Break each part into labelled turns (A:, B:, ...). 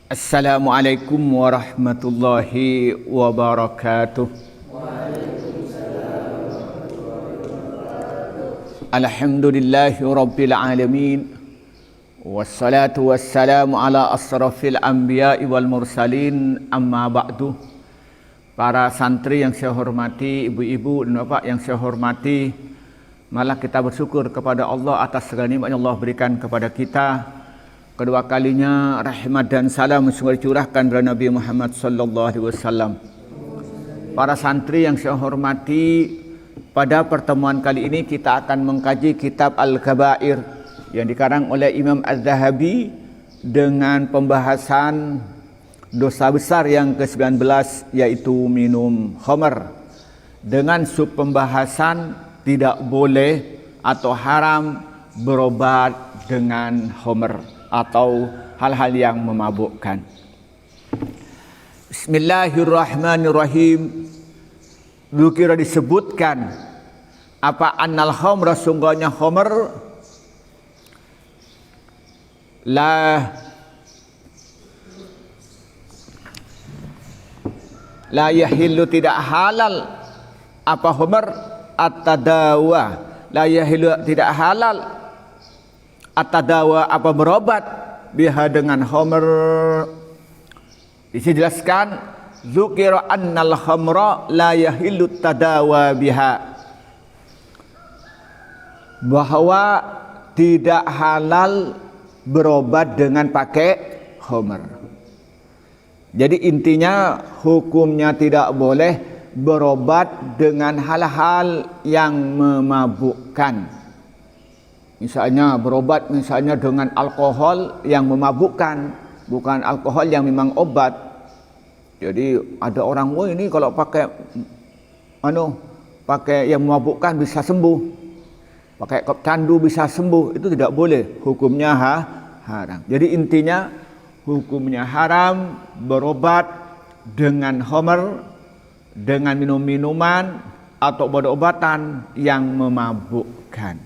A: Assalamualaikum warahmatullahi wabarakatuh. Alhamdulillahi rabbil alamin. Wassalatu wassalamu ala asrafil anbiya'i wal mursalin, amma ba'du. Para santri yang saya hormati, ibu-ibu dan bapak yang saya hormati, malah kita bersyukur kepada Allah atas segala nikmat yang Allah berikan kepada kita. Kedua kalinya rahmat dan salam sungguh dicurahkan kepada Nabi Muhammad sallallahu alaihi wasallam. Para santri yang saya hormati, pada pertemuan kali ini kita akan mengkaji kitab Al-Kabair yang dikarang oleh Imam Az-Zahabi dengan pembahasan dosa besar yang ke-19, yaitu minum khamar, dengan sub pembahasan tidak boleh atau haram berobat dengan khamar atau hal-hal yang memabukkan. Bismillahirrahmanirrahim. Dukira disebutkan apa annal khamra, sungguhnya khamar la yahillu, tidak halal apa khamar at-tadawa, la yahillu, tidak halal at-tadawa, apa berobat biha dengan khamar. Dijelaskan dzukira annal khamra la yahillu tadawa biha, bahwa tidak halal berobat dengan pakai khamar. Jadi intinya hukumnya tidak boleh berobat dengan hal-hal yang memabukkan. Misalnya berobat misalnya dengan alkohol yang memabukkan, bukan alkohol yang memang obat. Jadi ada orang, wah ini kalau pakai pakai yang memabukkan bisa sembuh, pakai candu bisa sembuh, itu tidak boleh, hukumnya haram. Jadi intinya hukumnya haram berobat dengan khamar, dengan minum-minuman atau obat-obatan yang memabukkan.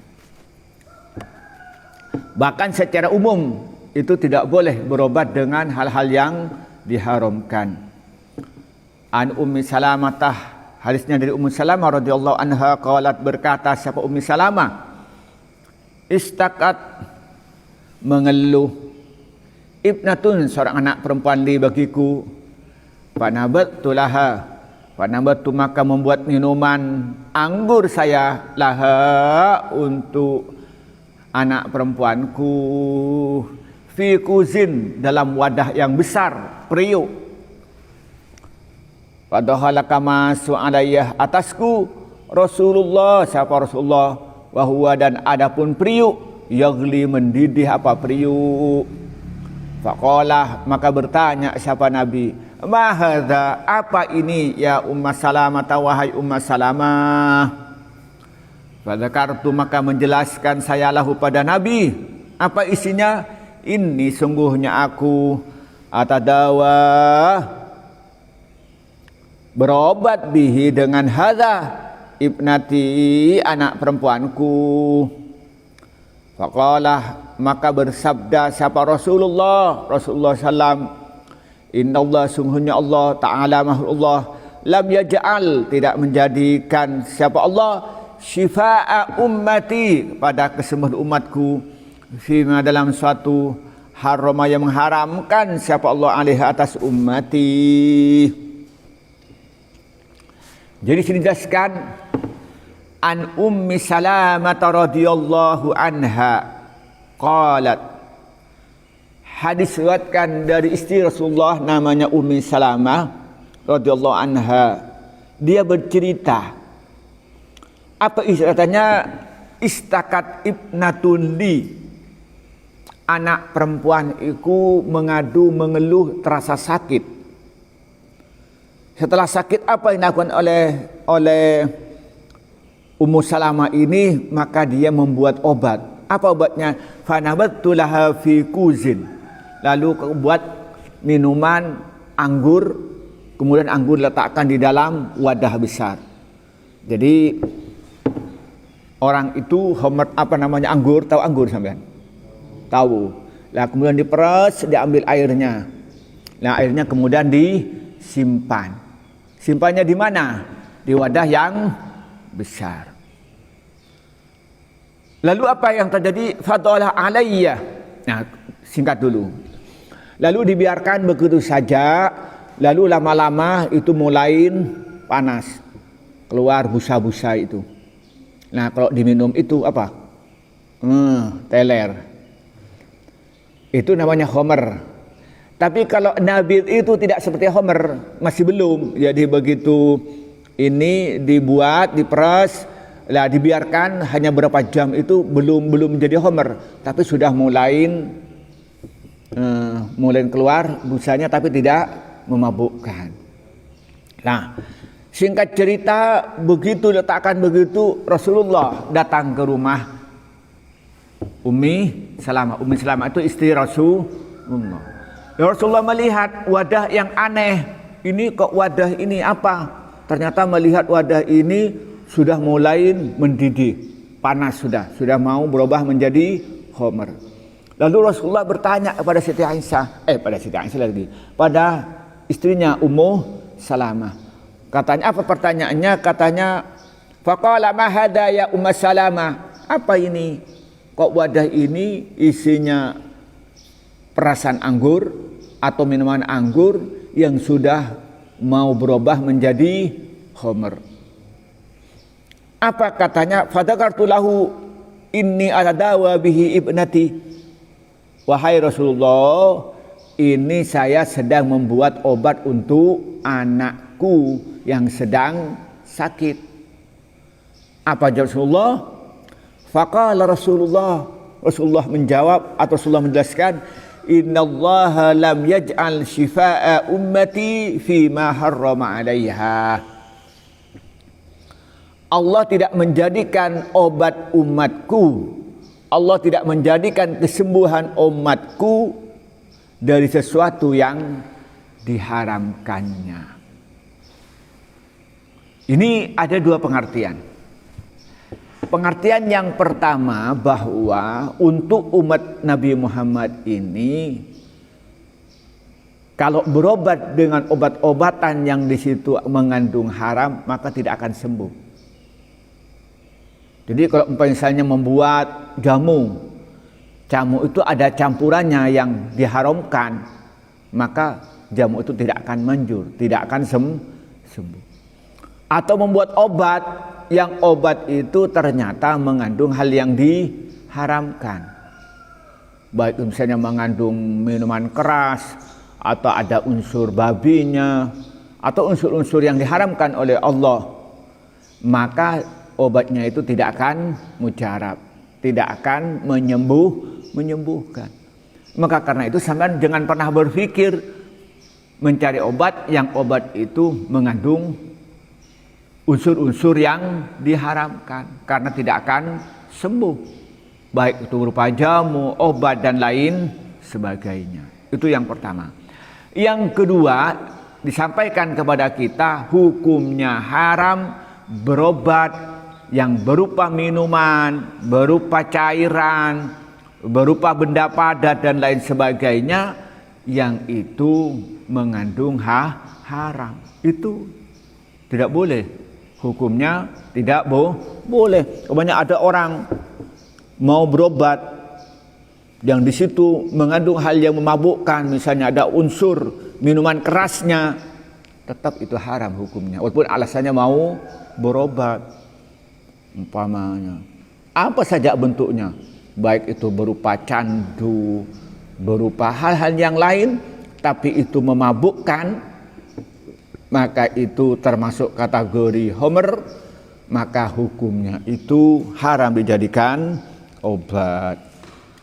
A: Bahkan secara umum itu tidak boleh berobat dengan hal-hal yang diharamkan. An Ummi Salamah, hadisnya dari Ummu Salamah radhiyallahu anha, qalat, berkata siapa Ummi Salamah, istakat, mengeluh, ibnatun, seorang anak perempuan li bagiku, fanabatu laha, fanabatu, maka membuat minuman anggur saya, laha, untuk anak perempuanku, fi kuzin, dalam wadah yang besar, periuk. Fadhalaka masuk alaiyah, atasku Rasulullah, siapa Rasulullah, wahwa, dan adapun periuk, yagli, mendidih apa periuk. Faqalah, maka bertanya siapa Nabi, ma hadza, apa ini ya Umma Salamah, wahai Umma Salamah. Fadzakartu, maka menjelaskan saya lahu pada Nabi, apa isinya. Ini sungguhnya aku atadawa, berobat bihi dengan hadza, ibnati, anak perempuanku. Faqalah, maka bersabda siapa Rasulullah sallam, innallaha, sungguhnya Allah Ta'ala mahulullah, lam yaj'al, tidak menjadikan siapa Allah, syifa'a ummati, pada kesembuhan umatku, fima, dalam suatu harama yang mengharamkan siapa Allah alaihi, atas ummati. Jadi sini jelaskan an Ummi Salamah radhiyallahu anha qalat, hadis riwayatkan dari istri Rasulullah namanya Ummi Salamah radhiyallahu anha, dia bercerita, apa istilahnya, istakat ibnatun li, anak perempuan itu mengadu, mengeluh, terasa sakit. Setelah sakit, apa yang dilakukan oleh Ummu Salamah ini, maka dia membuat obat. Apa obatnya? Fanabattu laha fi kuzin, lalu buat minuman anggur, kemudian anggur letakkan di dalam wadah besar. Jadi orang itu homer, apa namanya, anggur, tahu anggur sampean? Tahu. Lah kemudian diperas, diambil airnya. Nah, akhirnya kemudian disimpan. Simpannya di mana? Di wadah yang besar. Lalu apa yang terjadi? Fadhala alayya. Nah, singkat dulu. Lalu dibiarkan begitu saja. Lalu lama-lama itu mulai panas. Keluar busa-busa itu. Nah, kalau diminum itu apa? Teler. Itu namanya homer. Tapi kalau nabid itu tidak seperti homer, masih belum. Jadi begitu ini dibuat, diperas, lah dibiarkan hanya berapa jam itu belum menjadi homer, tapi sudah mulai keluar busanya, tapi tidak memabukkan. Nah, singkat cerita, begitu letakkan begitu, Rasulullah datang ke rumah Ummi Salamah. Ummi Salamah itu istri Rasulullah. Rasulullah melihat wadah yang aneh. Ini kok wadah ini apa? Ternyata melihat wadah ini sudah mulai mendidih, panas sudah mau berubah menjadi homer. Lalu Rasulullah bertanya kepada Siti Aisyah, pada istrinya Ummu Salamah. Katanya apa pertanyaannya? Katanya, faqala ma hadha ya Ummu Salamah? Apa ini? Kok wadah ini isinya perasan anggur atau minuman anggur yang sudah mau berubah menjadi homer? Apa katanya? Fadzakartu lahu inni atadawa bihi ibnati. Wahai Rasulullah, ini saya sedang membuat obat untuk anakku yang sedang sakit. Apa jawab Rasulullah? Faqala Rasulullah menjawab atau Rasulullah menjelaskan, innallaha lam yaj'al shifaa'a ummati fi ma harrama 'alaiha. Allah tidak menjadikan obat umatku, Allah tidak menjadikan kesembuhan umatku dari sesuatu yang diharamkannya. Ini ada dua pengertian. Pengertian yang pertama, bahwa untuk umat Nabi Muhammad ini, kalau berobat dengan obat-obatan yang di situ mengandung haram, maka tidak akan sembuh. Jadi kalau misalnya membuat jamu itu ada campurannya yang diharamkan, maka jamu itu tidak akan manjur, tidak akan sembuh. Atau membuat obat yang obat itu ternyata mengandung hal yang diharamkan, baik misalnya mengandung minuman keras, atau ada unsur babinya, atau unsur-unsur yang diharamkan oleh Allah, maka obatnya itu tidak akan mujarab, tidak akan menyembuhkan. Maka karena itu sampean jangan pernah berpikir mencari obat yang obat itu mengandung unsur-unsur yang diharamkan, karena tidak akan sembuh, baik itu berupa jamu, obat dan lain sebagainya. Itu yang pertama. Yang kedua, disampaikan kepada kita hukumnya haram berobat yang berupa minuman, berupa cairan, berupa benda padat dan lain sebagainya yang itu mengandung haram. Itu tidak boleh. Hukumnya tidak boleh. Banyak ada orang mau berobat yang di situ mengandung hal yang memabukkan, misalnya ada unsur minuman kerasnya, tetap itu haram hukumnya. Walaupun alasannya mau berobat, umpamanya apa saja bentuknya, baik itu berupa candu, berupa hal-hal yang lain, tapi itu memabukkan, maka itu termasuk kategori homer, maka hukumnya itu haram dijadikan obat.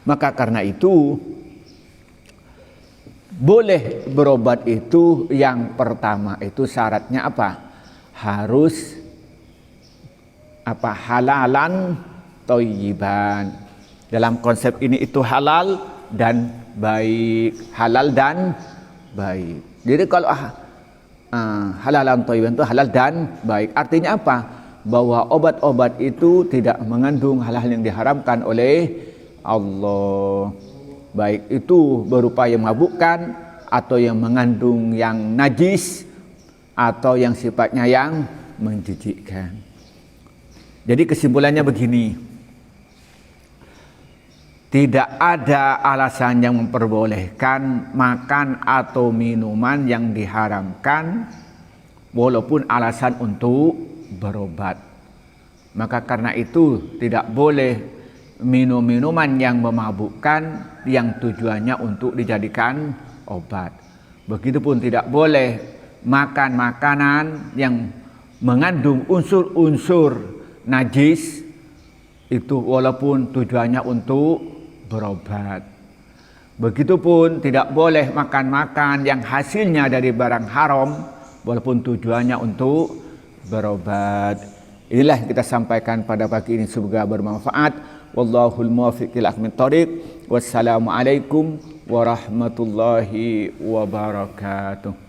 A: Maka karena itu boleh berobat itu yang pertama itu syaratnya apa? Harus halalan thayyiban. Dalam konsep ini itu halal dan baik, halal dan baik. Jadi kalau halalan thayyiban itu halal dan baik. Artinya apa? Bahwa obat-obat itu tidak mengandung hal-hal yang diharamkan oleh Allah. Baik itu berupa yang memabukkan atau yang mengandung yang najis atau yang sifatnya yang menjijikkan. Jadi kesimpulannya begini, tidak ada alasan yang memperbolehkan makan atau minuman yang diharamkan walaupun alasan untuk berobat. Maka karena itu tidak boleh minum minuman yang memabukkan yang tujuannya untuk dijadikan obat. Begitupun tidak boleh makan makanan yang mengandung unsur-unsur najis itu walaupun tujuannya untuk berobat. Begitupun tidak boleh makan-makan yang hasilnya dari barang haram walaupun tujuannya untuk berobat. Inilah yang kita sampaikan pada pagi ini, semoga bermanfaat. Wallahul muwaffiq ila aqwamit thoriq. Wassalamualaikum warahmatullahi wabarakatuh.